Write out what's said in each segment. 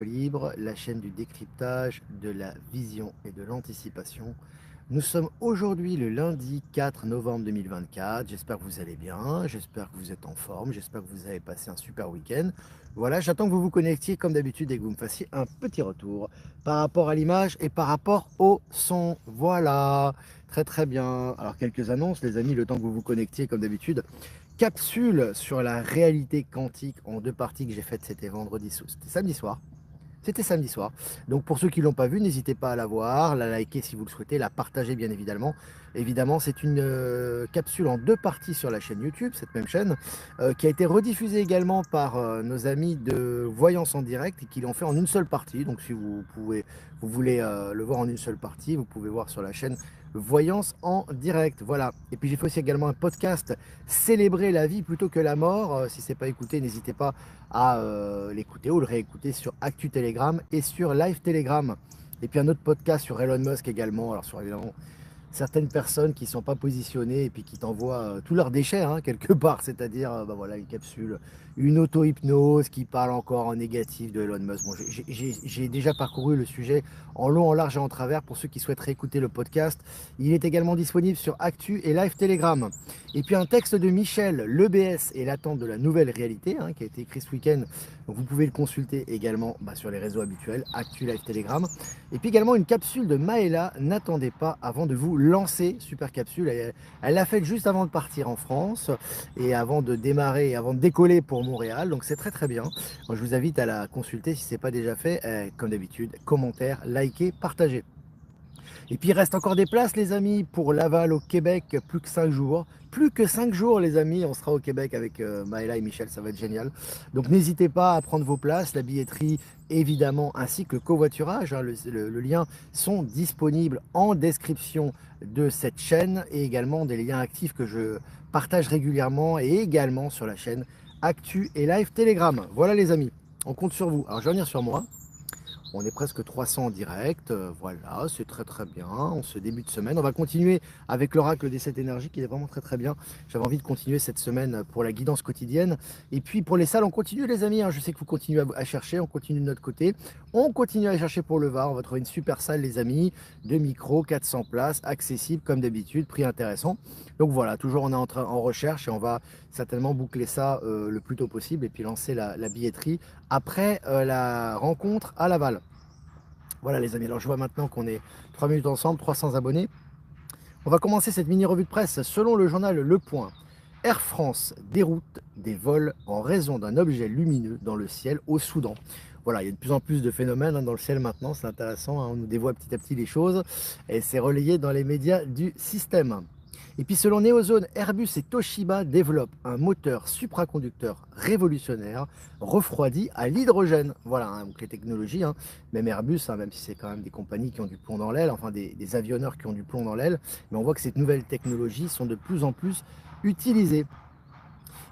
Libre, la chaîne du décryptage, de la vision et de l'anticipation. Nous sommes aujourd'hui le lundi 4 novembre 2024. J'espère que vous allez bien, j'espère que vous êtes en forme, j'espère que vous avez passé un super week-end. Voilà, j'attends que vous vous connectiez comme d'habitude et que vous me fassiez un petit retour par rapport à l'image et par rapport au son. Voilà, très très bien. Alors quelques annonces les amis, le temps que vous vous connectiez comme d'habitude. Capsule sur la réalité quantique en deux parties que j'ai faites, c'était c'était samedi soir. C'était samedi soir. Donc pour ceux qui ne l'ont pas vu, n'hésitez pas à la voir, la liker si vous le souhaitez, la partager bien évidemment. Évidemment, c'est une capsule en deux parties sur la chaîne YouTube, cette même chaîne, qui a été rediffusée également par nos amis de Voyance en direct et qui l'ont fait en une seule partie. Donc si vous voulez le voir en une seule partie, vous pouvez voir sur la chaîne Voyance en direct. Voilà. Et puis j'ai fait aussi également un podcast Célébrer la vie plutôt que la mort. Si ce n'est pas écouté, n'hésitez pas à l'écouter ou le réécouter sur Actu Telegram et sur Live Telegram. Et puis un autre podcast sur Elon Musk également. Alors sur évidemment certaines personnes qui ne sont pas positionnées et puis qui t'envoient tous leurs déchets hein, quelque part, c'est-à-dire bah voilà, une capsule, une auto-hypnose qui parle encore en négatif de Elon Musk. Bon, j'ai déjà parcouru le sujet en long, en large et en travers pour ceux qui souhaiteraient écouter le podcast. Il est également disponible sur Actu et Live Telegram. Et puis un texte de Michel, l'EBS et l'attente de la nouvelle réalité, hein, qui a été écrit ce week-end. Donc vous pouvez le consulter également bah, sur les réseaux habituels, Actu, Live Telegram. Et puis également une capsule de Maëla, n'attendez pas avant de vous lancer, super capsule, elle l'a faite juste avant de partir en France et avant de démarrer, avant de décoller pour Montréal, donc c'est très très bien. Moi, je vous invite à la consulter si ce n'est pas déjà fait, comme d'habitude, commentaire, likez, partagez. Et puis il reste encore des places les amis pour Laval au Québec, plus que 5 jours. Plus que 5 jours les amis, on sera au Québec avec Maëla et Michel, ça va être génial. Donc n'hésitez pas à prendre vos places, la billetterie évidemment, ainsi que le covoiturage, hein, le lien sont disponibles en description de cette chaîne et également des liens actifs que je partage régulièrement et également sur la chaîne Actu et Live Telegram. Voilà les amis, on compte sur vous. Alors je vais revenir sur moi. On est presque 300 en direct, voilà, c'est très très bien, en ce début de semaine. On va continuer avec l'oracle des 7 énergies qui est vraiment très très bien. J'avais envie de continuer cette semaine pour la guidance quotidienne. Et puis pour les salles, on continue les amis, hein. Je sais que vous continuez à chercher, on continue de notre côté. On continue à chercher pour le Var, on va trouver une super salle les amis, 2 micros, 400 places, accessible comme d'habitude, prix intéressant. Donc voilà, toujours on est en recherche et on va certainement boucler ça le plus tôt possible et puis lancer la billetterie après la rencontre à Laval. Voilà les amis, alors je vois maintenant qu'on est 3 minutes ensemble, 300 abonnés. On va commencer cette mini revue de presse selon le journal Le Point. Air France déroute des vols en raison d'un objet lumineux dans le ciel au Soudan. Voilà, il y a de plus en plus de phénomènes hein, dans le ciel maintenant, c'est intéressant, hein, on nous dévoile petit à petit les choses et c'est relayé dans les médias du système. Et puis selon Neozone, Airbus et Toshiba développent un moteur supraconducteur révolutionnaire refroidi à l'hydrogène. Voilà, hein, donc les technologies, hein, même Airbus, hein, même si c'est quand même des compagnies qui ont du plomb dans l'aile, enfin des avionneurs qui ont du plomb dans l'aile, mais on voit que ces nouvelles technologies sont de plus en plus utilisées.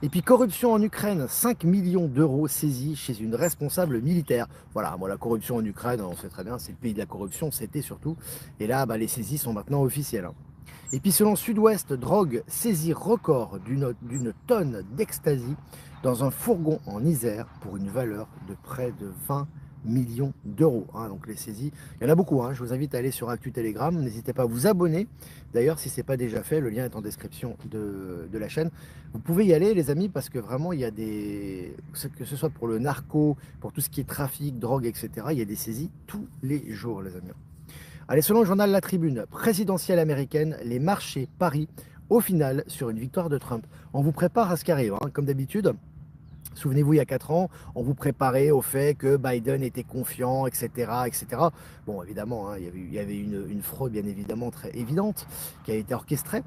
Et puis corruption en Ukraine, 5 millions d'euros saisis chez une responsable militaire. Voilà, moi la corruption en Ukraine, on sait très bien, c'est le pays de la corruption, c'était surtout. Et là, bah, les saisies sont maintenant officielles, hein. Et puis selon Sud-Ouest, drogue saisie record d'une tonne d'ecstasy dans un fourgon en Isère pour une valeur de près de 20 millions d'euros, hein. Donc les saisies, il y en a beaucoup, hein. Je vous invite à aller sur Actu Telegram, n'hésitez pas à vous abonner. D'ailleurs, si ce n'est pas déjà fait, le lien est en description de la chaîne. Vous pouvez y aller les amis parce que vraiment il y a des, que ce soit pour le narco, pour tout ce qui est trafic, drogue, etc., il y a des saisies tous les jours les amis. Allez, selon le journal La Tribune, présidentielle américaine, les marchés parient au final sur une victoire de Trump. On vous prépare à ce qui arrive, hein, comme d'habitude. Souvenez-vous, il y a 4 ans, on vous préparait au fait que Biden était confiant, etc. etc. Bon, évidemment, hein, il y avait une fraude, bien évidemment, très évidente, qui a été orchestrée.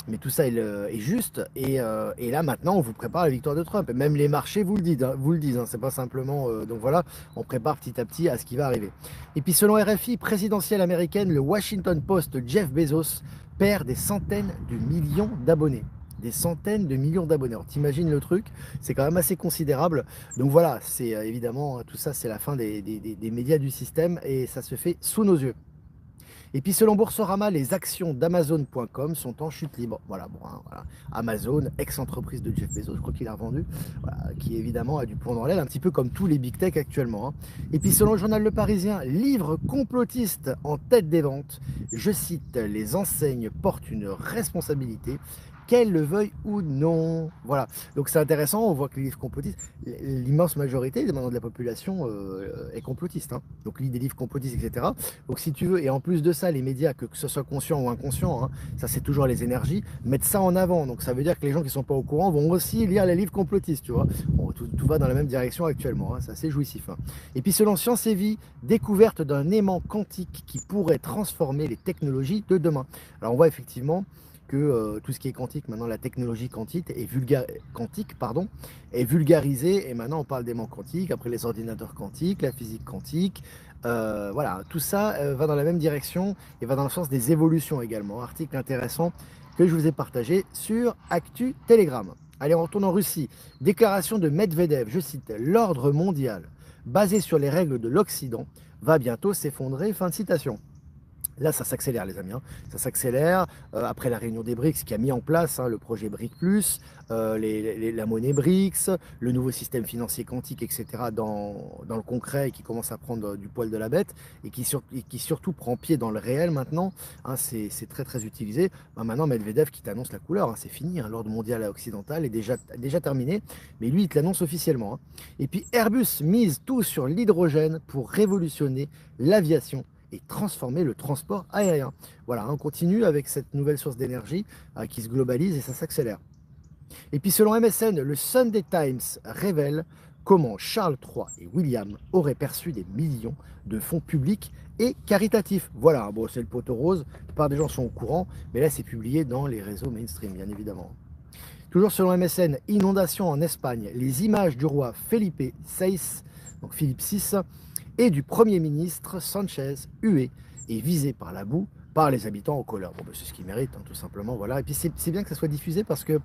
Mais tout ça est juste. Et là, maintenant, on vous prépare la victoire de Trump. Et même les marchés vous le disent. Hein, c'est pas simplement... donc voilà, on prépare petit à petit à ce qui va arriver. Et puis, selon RFI, présidentielle américaine, le Washington Post, Jeff Bezos, perd des centaines de millions d'abonnés. Des centaines de millions d'abonnés. Alors t'imagines le truc, c'est quand même assez considérable. Donc voilà, c'est évidemment tout ça, c'est la fin des médias du système et ça se fait sous nos yeux. Et puis selon Boursorama, les actions d'Amazon.com sont en chute libre. Voilà, bon, hein, voilà. Amazon, ex-entreprise de Jeff Bezos, je crois qu'il a revendu, voilà, qui évidemment a du plomb dans l'aile, un petit peu comme tous les big tech actuellement, hein. Et puis selon le journal Le Parisien, livre complotiste en tête des ventes. Je cite, les enseignes portent une responsabilité, qu'elles le veuillent ou non. Voilà, donc c'est intéressant, on voit que les livres complotistes, l'immense majorité maintenant de la population est complotiste, hein. Donc lit des livres complotistes, etc. Donc si tu veux, et en plus de ça, les médias, que ce soit conscient ou inconscient, hein, ça c'est toujours les énergies, mettent ça en avant. Donc ça veut dire que les gens qui ne sont pas au courant vont aussi lire les livres complotistes, tu vois. Bon, tout va dans la même direction actuellement, hein, c'est assez jouissif, hein. Et puis selon Science et Vie, découverte d'un aimant quantique qui pourrait transformer les technologies de demain. Alors on voit effectivement que tout ce qui est quantique, maintenant la technologie quantique est vulgarisée, et maintenant on parle d'aimants quantiques, après les ordinateurs quantiques, la physique quantique, voilà, tout ça va dans la même direction et va dans le sens des évolutions également. Article intéressant que je vous ai partagé sur Actu Telegram. Allez, on retourne en Russie. Déclaration de Medvedev, je cite, l'ordre mondial basé sur les règles de l'Occident va bientôt s'effondrer, fin de citation. Là, ça s'accélère, les amis, hein. Ça s'accélère après la réunion des BRICS qui a mis en place, hein, le projet BRIC+, la monnaie BRICS, le nouveau système financier quantique, etc. dans le concret et qui commence à prendre du poil de la bête et qui surtout prend pied dans le réel maintenant, hein, c'est très très utilisé. Ben, maintenant, Medvedev qui t'annonce la couleur, hein, c'est fini, hein, l'ordre mondial occidental est déjà terminé, mais lui, il te l'annonce officiellement, hein. Et puis Airbus mise tout sur l'hydrogène pour révolutionner l'aviation et transformer le transport aérien. Voilà, on continue avec cette nouvelle source d'énergie qui se globalise et ça s'accélère. Et puis selon MSN, le Sunday Times révèle comment Charles III et William auraient perçu des millions de fonds publics et caritatifs. Voilà, bon, c'est le poteau rose, la plupart des gens sont au courant, mais là c'est publié dans les réseaux mainstream, bien évidemment. Toujours selon MSN, inondation en Espagne, les images du roi Felipe VI, donc Philippe VI, et du Premier ministre Sanchez, hué et visé par la boue par les habitants en colère. Bon, ben, c'est ce qu'ils méritent, hein, tout simplement. Voilà. Et puis c'est bien que ça soit diffusé parce que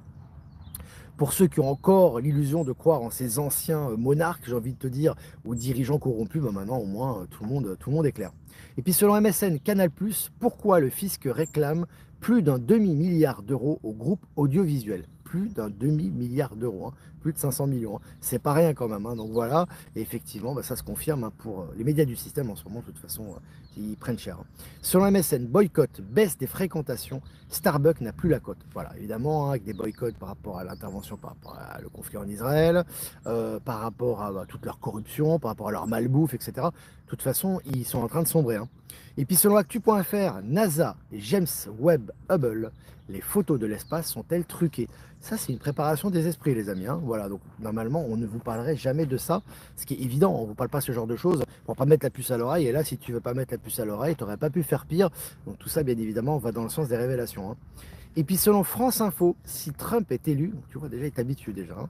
pour ceux qui ont encore l'illusion de croire en ces anciens monarques, j'ai envie de te dire, ou dirigeants corrompus, ben maintenant au moins tout le monde est clair. Et puis selon MSN Canal+, pourquoi le fisc réclame plus d'un demi-milliard d'euros au groupe audiovisuel? Plus d'un demi-milliard d'euros, hein, plus de 500 millions. Hein. C'est pas rien quand même, hein. Donc voilà, et effectivement, bah, ça se confirme, hein, pour les médias du système en ce moment, de toute façon, ils prennent cher, hein. Selon MSN, boycott, baisse des fréquentations, Starbucks n'a plus la cote. Voilà, évidemment, hein, avec des boycotts par rapport à l'intervention, par rapport à le conflit en Israël, par rapport à toute leur corruption, par rapport à leur malbouffe, etc. De toute façon, ils sont en train de sombrer, hein. Et puis selon Actu.fr, NASA et James Webb Hubble, les photos de l'espace sont-elles truquées? Ça, c'est une préparation des esprits, les amis, hein. Voilà, donc normalement, on ne vous parlerait jamais de ça, ce qui est évident, on ne vous parle pas ce genre de choses pour pas mettre la puce à l'oreille. Et là, si tu veux pas mettre la puce à l'oreille, tu n'aurais pas pu faire pire. Donc tout ça, bien évidemment, va dans le sens des révélations, hein. Et puis selon France Info, si Trump est élu, tu vois déjà, il est habitué déjà, hein.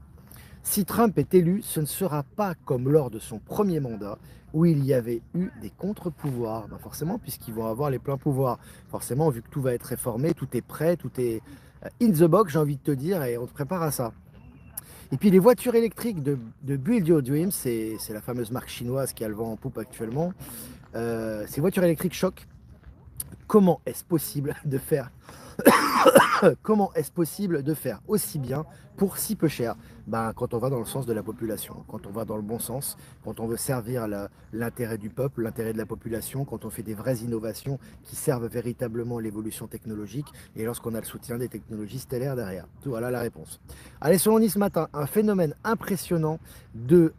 Si Trump est élu, ce ne sera pas comme lors de son premier mandat, où il y avait eu des contre-pouvoirs. Ben forcément, puisqu'ils vont avoir les pleins pouvoirs. Forcément, vu que tout va être réformé, tout est prêt, tout est in the box, j'ai envie de te dire, et on te prépare à ça. Et puis les voitures électriques de Build Your Dreams, c'est la fameuse marque chinoise qui a le vent en poupe actuellement. Ces voitures électriques choquent. Comment est-ce possible de faire Comment est-ce possible de faire aussi bien pour si peu cher? Ben, quand on va dans le sens de la population, quand on va dans le bon sens, quand on veut servir l'intérêt du peuple, l'intérêt de la population, quand on fait des vraies innovations qui servent véritablement l'évolution technologique et lorsqu'on a le soutien des technologies stellaires derrière. Voilà la réponse. Allez, selon Nice Matin, un phénomène impressionnant de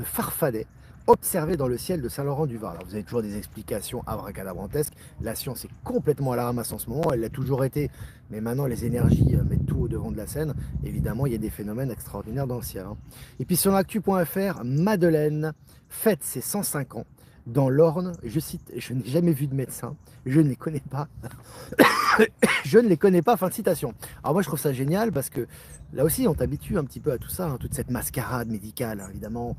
farfadets observé dans le ciel de Saint-Laurent-du-Var. Alors vous avez toujours des explications abracadabrantesques. La science est complètement à la ramasse en ce moment, elle l'a toujours été, mais maintenant les énergies mettent tout au devant de la scène. Évidemment, il y a des phénomènes extraordinaires dans le ciel, hein. Et puis sur actu.fr, Madeleine fête ses 105 ans dans l'Orne. Je cite, je n'ai jamais vu de médecin, je ne les connais pas. Je ne les connais pas, fin de citation. Alors moi je trouve ça génial parce que là aussi on t'habitue un petit peu à tout ça, hein, toute cette mascarade médicale, hein, évidemment.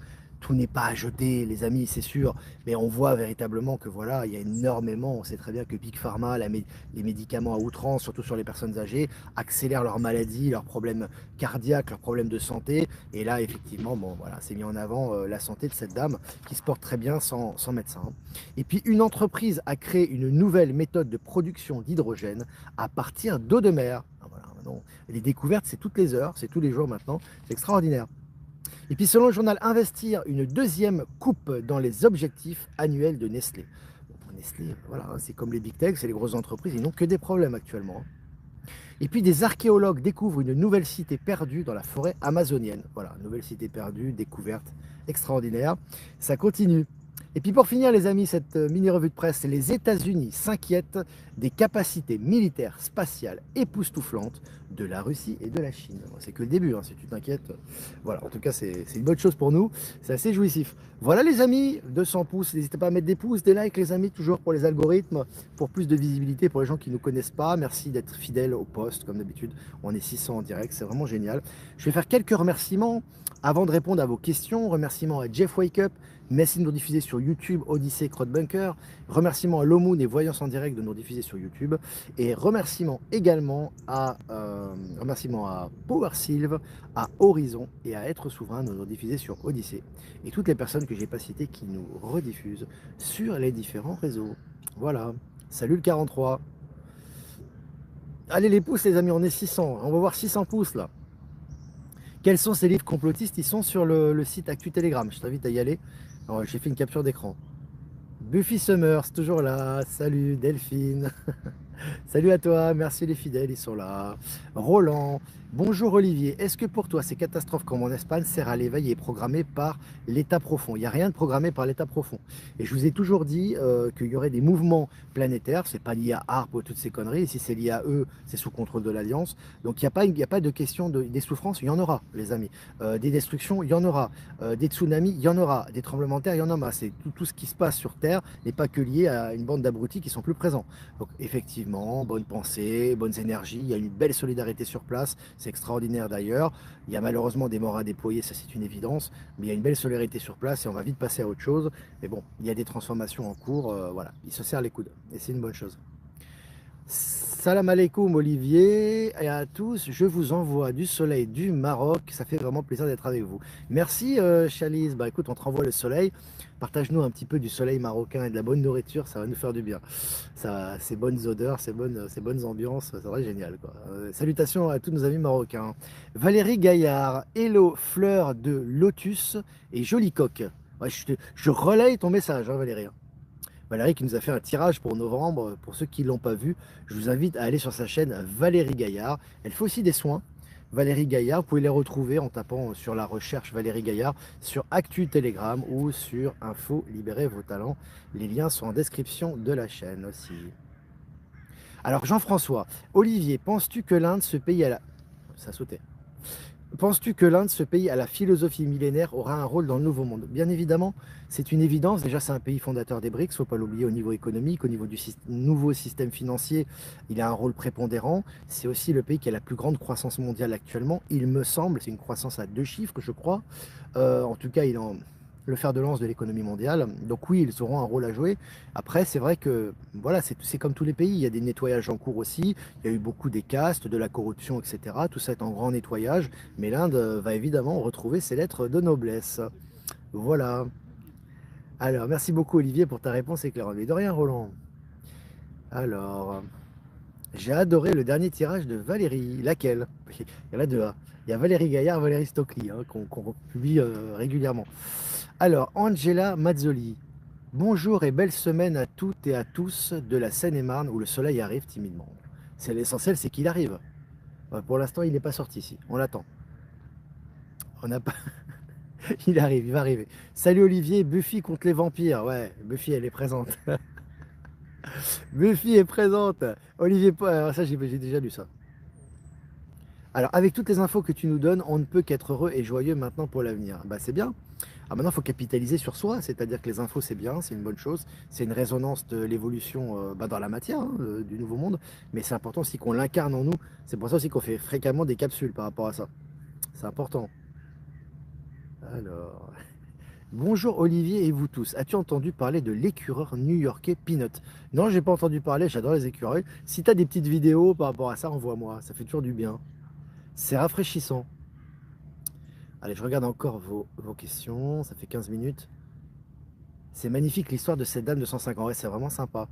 tout n'est pas à jeter, les amis, c'est sûr, mais on voit véritablement que voilà, il y a énormément, on sait très bien que Big Pharma, les médicaments à outrance, surtout sur les personnes âgées, accélèrent leurs maladies, leurs problèmes cardiaques, leurs problèmes de santé. Et là, effectivement, bon, voilà, c'est mis en avant la santé de cette dame qui se porte très bien sans médecin. Et puis, une entreprise a créé une nouvelle méthode de production d'hydrogène à partir d'eau de mer. Ah, voilà, non, les découvertes, c'est toutes les heures, c'est tous les jours maintenant, c'est extraordinaire. Et puis selon le journal Investir, une deuxième coupe dans les objectifs annuels de Nestlé. Bon, pour Nestlé, voilà, c'est comme les big tech, c'est les grosses entreprises, ils n'ont que des problèmes actuellement. Et puis des archéologues découvrent une nouvelle cité perdue dans la forêt amazonienne. Voilà, nouvelle cité perdue, découverte extraordinaire. Ça continue. Et puis pour finir les amis, cette mini revue de presse, les États-Unis s'inquiètent des capacités militaires spatiales époustouflantes de la Russie et de la Chine. C'est que le début, hein, si tu t'inquiètes. Voilà, en tout cas c'est une bonne chose pour nous, c'est assez jouissif. Voilà les amis, 200 pouces, n'hésitez pas à mettre des pouces, des likes les amis, toujours pour les algorithmes, pour plus de visibilité pour les gens qui ne nous connaissent pas. Merci d'être fidèles au poste, comme d'habitude, on est 600 en direct, c'est vraiment génial. Je vais faire quelques remerciements avant de répondre à vos questions. Remerciements à Jeff Wake Up, merci de nous diffuser sur YouTube, Odyssée, Crowdbunker. Remerciements à Lomoon et Voyance en direct de nous diffuser sur YouTube. Et remerciements également à, Power Sylve, à Horizon et à Être Souverain de nous diffuser sur Odyssée. Et toutes les personnes que j'ai pas citées qui nous rediffusent sur les différents réseaux. Voilà. Salut le 43. Allez les pouces les amis, on est 600. On va voir 600 pouces là. Quels sont ces livres complotistes? Ils sont sur le site Actu Telegram. Je t'invite à y aller. J'ai fait une capture d'écran. Buffy Summers, toujours là. Salut Delphine. Salut à toi, merci les fidèles, ils sont là. Roland, bonjour Olivier. Est-ce que pour toi, ces catastrophes comme en Espagne servent à l'éveil et programmées par l'état profond? Il n'y a rien de programmé par l'état profond. Et je vous ai toujours dit qu'il y aurait des mouvements planétaires. C'est pas lié à ARP ou toutes ces conneries. Et si c'est lié à eux, c'est sous contrôle de l'Alliance. Donc il n'y a pas de question des souffrances, il y en aura, les amis. Des destructions, il y en aura. Des tsunamis, il y en aura. Des tremblements de terre, il y en aura. C'est tout ce qui se passe sur Terre n'est pas que lié à une bande d'abrutis qui sont plus présents. Donc effectivement, bonnes pensées, bonnes énergies, il y a une belle solidarité sur place, c'est extraordinaire d'ailleurs. Il y a malheureusement des morts à déployer, ça c'est une évidence, mais il y a une belle solidarité sur place et on va vite passer à autre chose. Mais bon, il y a des transformations en cours, voilà, il se serre les coudes et c'est une bonne chose. Salam alaikum Olivier et à tous, je vous envoie du soleil du Maroc, ça fait vraiment plaisir d'être avec vous. Merci Chalice, bah écoute on te renvoie le soleil, partage-nous un petit peu du soleil marocain et de la bonne nourriture, ça va nous faire du bien. Ça, ces bonnes odeurs, ces bonnes ambiances, ça serait génial quoi. Salutations à tous nos amis marocains. Valérie Gaillard, hello fleur de lotus et joli coq. Ouais, je relaye ton message hein, Valérie. Valérie qui nous a fait un tirage pour novembre. Pour ceux qui ne l'ont pas vu, je vous invite à aller sur sa chaîne Valérie Gaillard. Elle fait aussi des soins. Valérie Gaillard, vous pouvez les retrouver en tapant sur la recherche Valérie Gaillard sur Actu Telegram ou sur Info Libérez vos talents. Les liens sont en description de la chaîne aussi. Alors Jean-François, Olivier, penses-tu que l'Inde, ce pays à la... Ça sautait. Penses-tu que l'Inde, ce pays à la philosophie millénaire, aura un rôle dans le nouveau monde? Bien évidemment, c'est une évidence. Déjà, c'est un pays fondateur des BRICS, il ne faut pas l'oublier au niveau économique, au niveau du nouveau système financier, il a un rôle prépondérant. C'est aussi le pays qui a la plus grande croissance mondiale actuellement, il me semble, c'est une croissance à 2 chiffres, je crois. En tout cas, il est le fer de lance de l'économie mondiale. Donc oui, ils auront un rôle à jouer. Après, c'est vrai que voilà, c'est comme tous les pays, il y a des nettoyages en cours aussi. Il y a eu beaucoup des castes, de la corruption, etc. Tout ça est en grand nettoyage. Mais l'Inde va évidemment retrouver ses lettres de noblesse. Voilà. Alors, merci beaucoup Olivier pour ta réponse éclairante. Mais de rien, Roland. Alors, j'ai adoré le dernier tirage de Valérie. Laquelle? Il y en a deux. Hein. Il y a Valérie Gaillard, Valérie Stockley, hein, qu'on publie régulièrement. Alors, Angela Mazzoli. Bonjour et belle semaine à toutes et à tous de la Seine-et-Marne où le soleil arrive timidement. C'est l'essentiel, c'est qu'il arrive. Pour l'instant, il n'est pas sorti ici. On l'attend. On n'a pas... il arrive, il va arriver. Salut Olivier, Buffy contre les vampires. Ouais, Buffy, elle est présente. Buffy est présente. Olivier, ça j'ai déjà lu ça. Alors, avec toutes les infos que tu nous donnes, on ne peut qu'être heureux et joyeux maintenant pour l'avenir. Bah, c'est bien. Ah, maintenant, il faut capitaliser sur soi, c'est-à-dire que les infos, c'est bien, c'est une bonne chose, c'est une résonance de l'évolution dans la matière hein, du nouveau monde, mais c'est important aussi qu'on l'incarne en nous. C'est pour ça aussi qu'on fait fréquemment des capsules par rapport à ça. C'est important. Alors, Bonjour Olivier et vous tous. As-tu entendu parler de l'écureur new-yorkais Peanut? Non, j'ai pas entendu parler, j'adore les écureuils. Si tu as des petites vidéos par rapport à ça, envoie-moi, ça fait toujours du bien. C'est rafraîchissant. Allez, je regarde encore vos questions, ça fait 15 minutes. C'est magnifique l'histoire de cette dame de 105 ans, ouais, c'est vraiment sympa.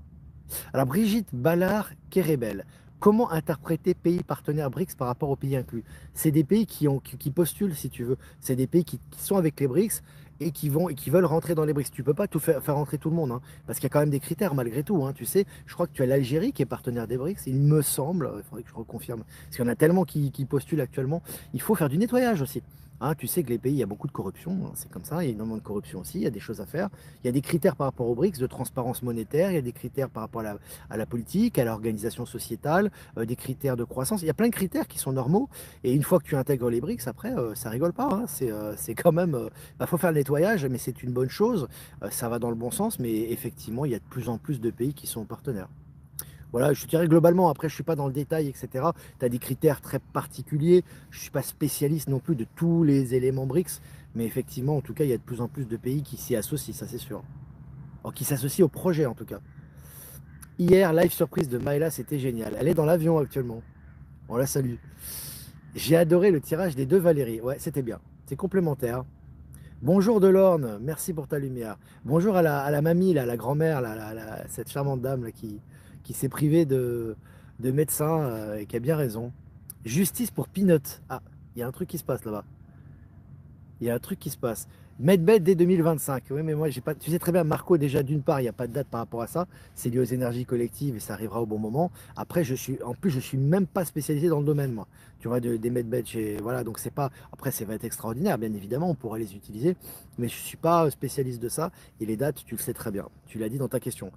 Alors Brigitte Ballard-Kérébel, comment interpréter pays partenaires BRICS par rapport aux pays inclus? C'est des pays qui postulent, si tu veux. C'est des pays qui sont avec les BRICS et qui veulent rentrer dans les BRICS. Tu peux pas tout faire rentrer tout le monde, hein, parce qu'il y a quand même des critères malgré tout. Hein, tu sais, je crois que tu as l'Algérie qui est partenaire des BRICS, il me semble, il faudrait que je reconfirme, parce qu'il y en a tellement qui postulent actuellement. Il faut faire du nettoyage aussi. Hein, tu sais que les pays, il y a beaucoup de corruption, hein, c'est comme ça, il y a énormément de corruption aussi, il y a des choses à faire. Il y a des critères par rapport aux BRICS de transparence monétaire, il y a des critères par rapport à la politique, à l'organisation sociétale, des critères de croissance. Il y a plein de critères qui sont normaux. Et une fois que tu intègres les BRICS, après, ça rigole pas. Hein. C'est quand même. Faut faire le nettoyage, mais c'est une bonne chose. Ça va dans le bon sens, mais effectivement, il y a de plus en plus de pays qui sont partenaires. Voilà, je dirais globalement, après je ne suis pas dans le détail, etc. Tu as des critères très particuliers. Je ne suis pas spécialiste non plus de tous les éléments BRICS, mais effectivement, en tout cas, il y a de plus en plus de pays qui s'y associent, ça c'est sûr. Or, qui s'associent au projet en tout cas. Hier, live surprise de Maëla, c'était génial. Elle est dans l'avion actuellement. On la salue. J'ai adoré le tirage des deux Valérie. Ouais, c'était bien. C'est complémentaire. Bonjour Delorne, merci pour ta lumière. Bonjour à la mamie, là, la grand-mère, cette charmante dame là, qui s'est privée de médecin et qui a bien raison. Justice pour Peanut. Ah, il y a un truc qui se passe là-bas. Il y a un truc qui se passe. Medbed dès 2025. Oui, mais moi, j'ai pas. Tu sais très bien, Marco, déjà, d'une part, il n'y a pas de date par rapport à ça. C'est lié aux énergies collectives et ça arrivera au bon moment. Après, en plus, je suis même pas spécialisé dans le domaine, moi. Tu vois, des Medbed, voilà, donc c'est pas. Après, ça va être extraordinaire, bien évidemment, on pourra les utiliser. Mais je suis pas spécialiste de ça. Et les dates, tu le sais très bien. Tu l'as dit dans ta question.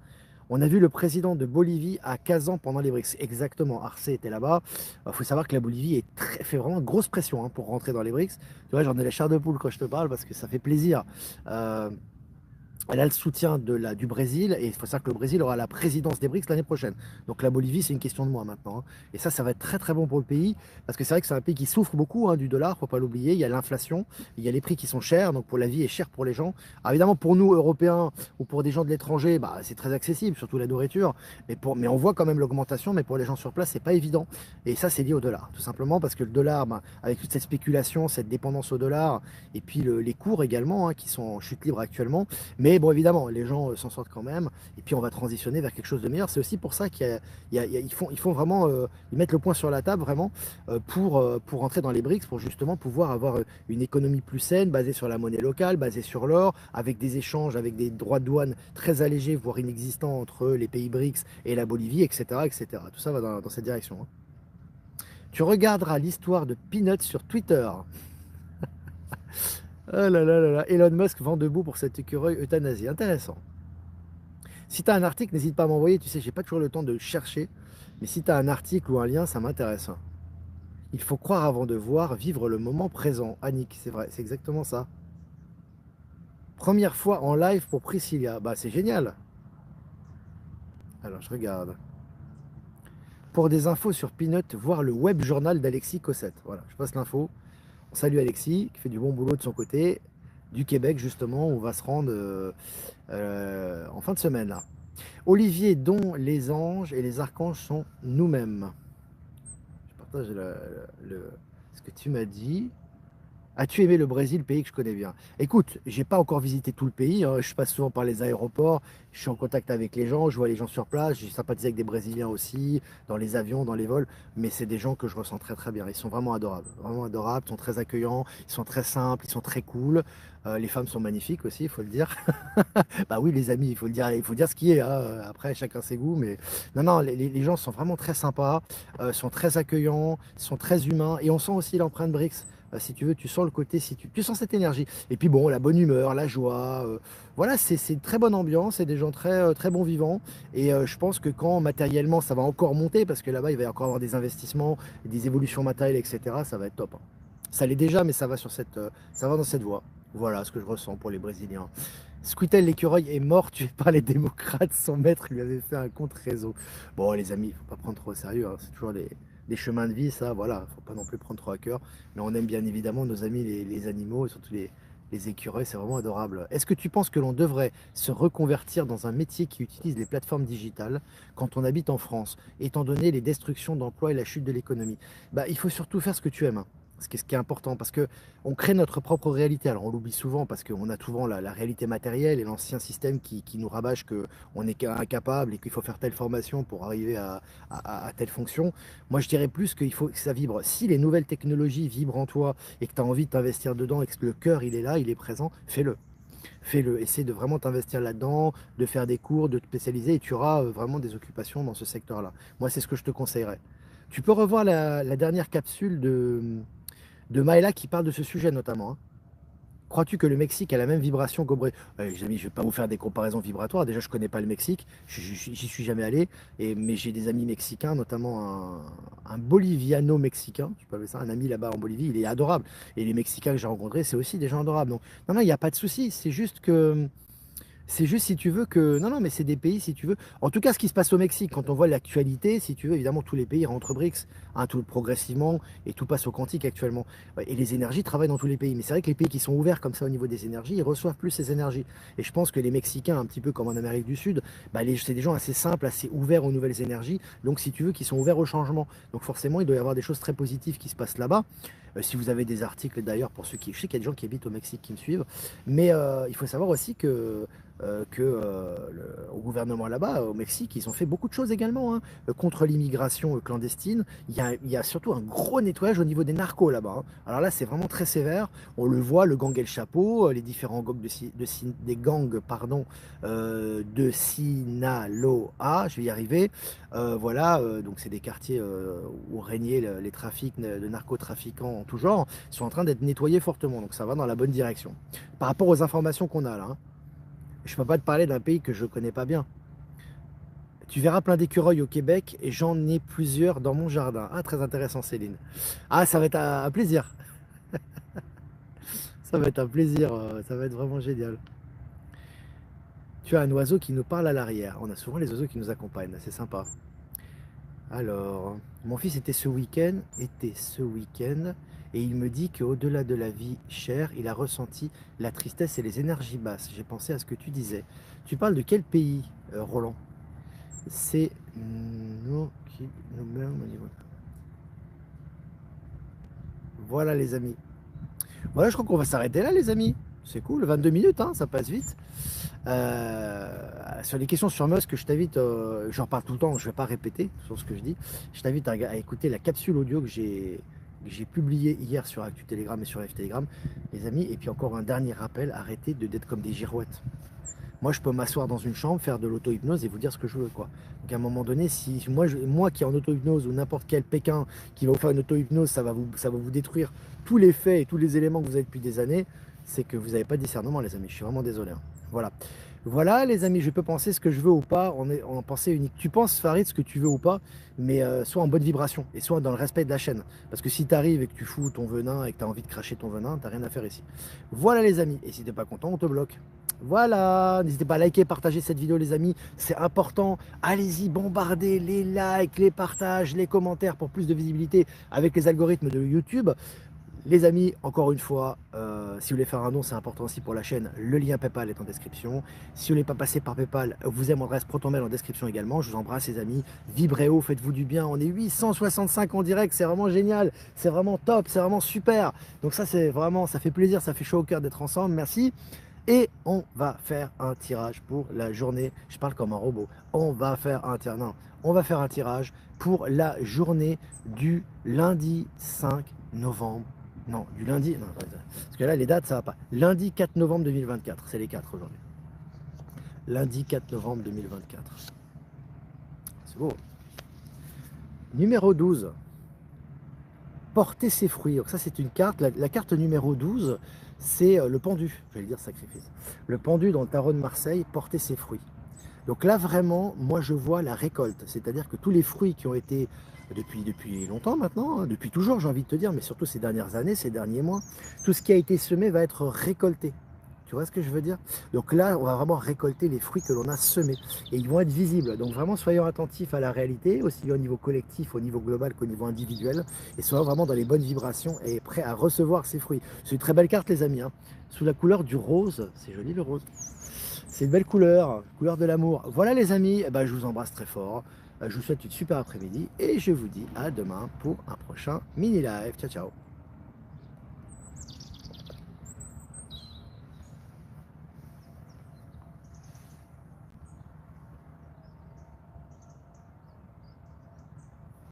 On a vu le président de Bolivie à Kazan pendant les BRICS. Exactement, Arce était là-bas. Il faut savoir que la Bolivie fait vraiment grosse pression hein, pour rentrer dans les BRICS. Tu vois, j'en ai la chair de poule quand je te parle parce que ça fait plaisir. Euh, Elle a le soutien du Brésil et il faut savoir que le Brésil aura la présidence des BRICS l'année prochaine. Donc la Bolivie, c'est une question de mois maintenant. Hein. Et ça va être très très bon pour le pays parce que c'est vrai que c'est un pays qui souffre beaucoup hein, du dollar, faut pas l'oublier. Il y a l'inflation, il y a les prix qui sont chers, donc pour la vie est chère pour les gens. Alors évidemment, pour nous Européens ou pour des gens de l'étranger, bah, c'est très accessible, surtout la nourriture. Mais on voit quand même l'augmentation, mais pour les gens sur place, c'est pas évident. Et ça, c'est lié au dollar, tout simplement parce que le dollar, bah, avec toute cette spéculation, cette dépendance au dollar, et puis les cours également hein, qui sont en chute libre actuellement. Mais bon, évidemment, les gens s'en sortent quand même. Et puis, on va transitionner vers quelque chose de meilleur. C'est aussi pour ça qu'ils font vraiment, ils mettent le point sur la table vraiment pour rentrer dans les BRICS, pour justement pouvoir avoir une économie plus saine, basée sur la monnaie locale, basée sur l'or, avec des échanges, avec des droits de douane très allégés, voire inexistants entre les pays BRICS et la Bolivie, etc., etc. Tout ça va dans cette direction. Hein. Tu regarderas l'histoire de Peanuts sur Twitter. Oh là là là là. Elon Musk vend debout pour cet écureuil euthanasie. Intéressant. Si tu as un article, n'hésite pas à m'envoyer. Tu sais, j'ai pas toujours le temps de chercher. Mais si tu as un article ou un lien, ça m'intéresse. Il faut croire avant de voir, vivre le moment présent. Annick, c'est vrai, c'est exactement ça. Première fois en live pour Priscilla. Bah, c'est génial. Alors, je regarde. Pour des infos sur Peanut, voir le web journal d'Alexis Cossette. Voilà, je passe l'info. Salut Alexis, qui fait du bon boulot de son côté. Du Québec, justement, où on va se rendre en fin de semaine. Là. Olivier, dont les anges et les archanges sont nous-mêmes. Je partage ce que tu m'as dit. As-tu aimé le Brésil, pays que je connais bien? Écoute, j'ai pas encore visité tout le pays. Hein. Je passe souvent par les aéroports. Je suis en contact avec les gens. Je vois les gens sur place. J'ai sympathisé avec des Brésiliens aussi, dans les avions, dans les vols. Mais c'est des gens que je ressens très très bien. Ils sont vraiment adorables. Vraiment adorables. Ils sont très accueillants. Ils sont très simples. Ils sont très cool. Les femmes sont magnifiques aussi, il faut le dire. Bah oui, les amis, il faut dire ce qui est. Hein. Après, chacun ses goûts. Mais non, non, les gens sont vraiment très sympas, sont très accueillants, sont très humains. Et on sent aussi l'empreinte BRICS. Si tu veux, tu sens le côté, si tu sens cette énergie. Et puis bon, la bonne humeur, la joie. Voilà, c'est une très bonne ambiance, c'est des gens très, très bons vivants. Et je pense que quand matériellement ça va encore monter, parce que là-bas il va y encore avoir des investissements, des évolutions matérielles, etc., ça va être top. Hein. Ça l'est déjà, mais ça va, ça va dans cette voie. Voilà ce que je ressens pour les Brésiliens. Squittel l'écureuil est mort tué par les démocrates. Son maître lui avait fait un contre-réseau. Bon, les amis, faut pas prendre trop au sérieux. Hein. C'est toujours des chemins de vie, ça. Voilà, faut pas non plus prendre trop à cœur. Mais on aime bien évidemment nos amis, les animaux, et surtout Les écureuils, c'est vraiment adorable. Est-ce que tu penses que l'on devrait se reconvertir dans un métier qui utilise les plateformes digitales quand on habite en France, étant donné les destructions d'emplois et la chute de l'économie? Bah, il faut surtout faire ce que tu aimes, hein. Ce qui est important, parce que on crée notre propre réalité. Alors on l'oublie souvent parce qu'on a souvent la réalité matérielle et l'ancien système qui nous rabâche qu'on est incapable et qu'il faut faire telle formation pour arriver à telle fonction. Moi je dirais plus qu'il faut que ça vibre. Si les nouvelles technologies vibrent en toi et que tu as envie de t'investir dedans et que le cœur il est là, il est présent, fais-le. Fais-le, essaie de vraiment t'investir là-dedans, de faire des cours, de te spécialiser et tu auras vraiment des occupations dans ce secteur-là. Moi, c'est ce que je te conseillerais. Tu peux revoir la dernière capsule de Maëla qui parle de ce sujet notamment, hein. Crois-tu que le Mexique a la même vibration qu'au Brésil? Les amis, je ne vais pas vous faire des comparaisons vibratoires. Déjà, je ne connais pas le Mexique, j'y suis jamais allé, mais j'ai des amis mexicains, notamment un boliviano-mexicain, tu peux appeler ça, un ami là-bas en Bolivie, il est adorable. Et les Mexicains que j'ai rencontrés, c'est aussi des gens adorables. Donc, non, non, il n'y a pas de souci, c'est juste si tu veux que... Non, non, mais c'est des pays, si tu veux. En tout cas, ce qui se passe au Mexique, quand on voit l'actualité, si tu veux, évidemment, tous les pays rentrent BRICS, hein, tout progressivement, et tout passe au quantique actuellement. Ouais, et les énergies travaillent dans tous les pays. Mais c'est vrai que les pays qui sont ouverts comme ça au niveau des énergies, ils reçoivent plus ces énergies. Et je pense que les Mexicains, un petit peu comme en Amérique du Sud, bah, c'est des gens assez simples, assez ouverts aux nouvelles énergies. Donc, si tu veux, qui sont ouverts au changement. Donc, forcément, il doit y avoir des choses très positives qui se passent là-bas. Si vous avez des articles d'ailleurs, pour ceux qui... Je sais qu'il y a des gens qui habitent au Mexique qui me suivent. Mais il faut savoir aussi au gouvernement là-bas, au Mexique, ils ont fait beaucoup de choses également, hein, contre l'immigration clandestine. Il y a surtout un gros nettoyage au niveau des narcos là-bas, hein. Alors là, c'est vraiment très sévère. On le voit, le gang El Chapo, les différents gangs des gangs, pardon, de Sinaloa, je vais y arriver. Voilà, donc c'est des quartiers où régnaient les trafics de narcotrafiquants en tout genre, sont en train d'être nettoyés fortement. Donc ça va dans la bonne direction. Par rapport aux informations qu'on a là, hein. Je ne peux pas te parler d'un pays que je ne connais pas bien. Tu verras plein d'écureuils au Québec et j'en ai plusieurs dans mon jardin. Ah, très intéressant, Céline. Ah, ça va être un plaisir. Ça va être un plaisir. Ça va être vraiment génial. Tu as un oiseau qui nous parle à l'arrière. On a souvent les oiseaux qui nous accompagnent. C'est sympa. Alors, mon fils était ce week-end et il me dit qu'au-delà de la vie chère, il a ressenti la tristesse et les énergies basses. J'ai pensé à ce que tu disais. Tu parles de quel pays, Roland? C'est nous qui nous meurons au niveau. Voilà les amis. Voilà, je crois qu'on va s'arrêter là les amis. C'est cool, 22 minutes, hein, ça passe vite. Sur les questions sur Musk, je t'invite, j'en parle tout le temps, je ne vais pas répéter sur ce que je dis. Je t'invite à écouter la capsule audio que j'ai publiée hier sur Actu Telegram et sur F Telegram, les amis. Et puis encore un dernier rappel, arrêtez d'être comme des girouettes. Moi, je peux m'asseoir dans une chambre, faire de l'auto-hypnose et vous dire ce que je veux, quoi. Donc, à un moment donné, si moi qui est en auto-hypnose ou n'importe quel Pékin qui va vous faire une auto-hypnose, ça va vous détruire tous les faits et tous les éléments que vous avez depuis des années, c'est que vous n'avez pas de discernement, les amis. Je suis vraiment désolé, hein. Voilà. Voilà, les amis, je peux penser ce que je veux ou pas en pensée unique. Tu penses, Farid, ce que tu veux ou pas, mais soit en bonne vibration et soit dans le respect de la chaîne. Parce que si tu arrives et que tu fous ton venin et que tu as envie de cracher ton venin, tu n'as rien à faire ici. Voilà, les amis. Et si tu n'es pas content, on te bloque. Voilà, n'hésitez pas à liker, partager cette vidéo les amis, c'est important. Allez-y, bombardez les likes, les partages, les commentaires pour plus de visibilité avec les algorithmes de YouTube. Les amis, encore une fois, si vous voulez faire un don, c'est important aussi pour la chaîne. Le lien PayPal est en description. Si vous voulez pas passer par PayPal, vous avez mon adresse ProtonMail en description également. Je vous embrasse les amis. Vibrez haut, faites-vous du bien. On est 865 en direct, c'est vraiment génial. C'est vraiment top, c'est vraiment super. Donc ça, c'est vraiment, ça fait plaisir, ça fait chaud au cœur d'être ensemble. Merci. Et on va faire un tirage pour la journée. Je parle comme un robot. On va faire un tirage. Non, on va faire un tirage pour la journée du lundi 5 novembre. Non, du lundi. Non, parce que là, les dates, ça va pas. Lundi 4 novembre 2024. C'est les 4 aujourd'hui. Lundi 4 novembre 2024. C'est beau. Numéro 12. Porter ses fruits. Donc ça, c'est une carte. La carte numéro 12, c'est le pendu. J'allais dire sacrifice. Le pendu dans le tarot de Marseille, porter ses fruits. Donc là, vraiment, moi, je vois la récolte. C'est-à-dire que tous les fruits qui ont été depuis longtemps maintenant, hein, depuis toujours, j'ai envie de te dire, mais surtout ces dernières années, ces derniers mois, tout ce qui a été semé va être récolté. Tu vois ce que je veux dire? Donc là, on va vraiment récolter les fruits que l'on a semés et ils vont être visibles. Donc vraiment, soyons attentifs à la réalité, aussi bien au niveau collectif, au niveau global qu'au niveau individuel, et soyons vraiment dans les bonnes vibrations et prêts à recevoir ces fruits. C'est une très belle carte, les amis, hein. Sous la couleur du rose, c'est joli le rose. C'est une belle couleur, couleur de l'amour. Voilà les amis, eh ben, je vous embrasse très fort. Je vous souhaite une super après-midi et je vous dis à demain pour un prochain mini live. Ciao, ciao.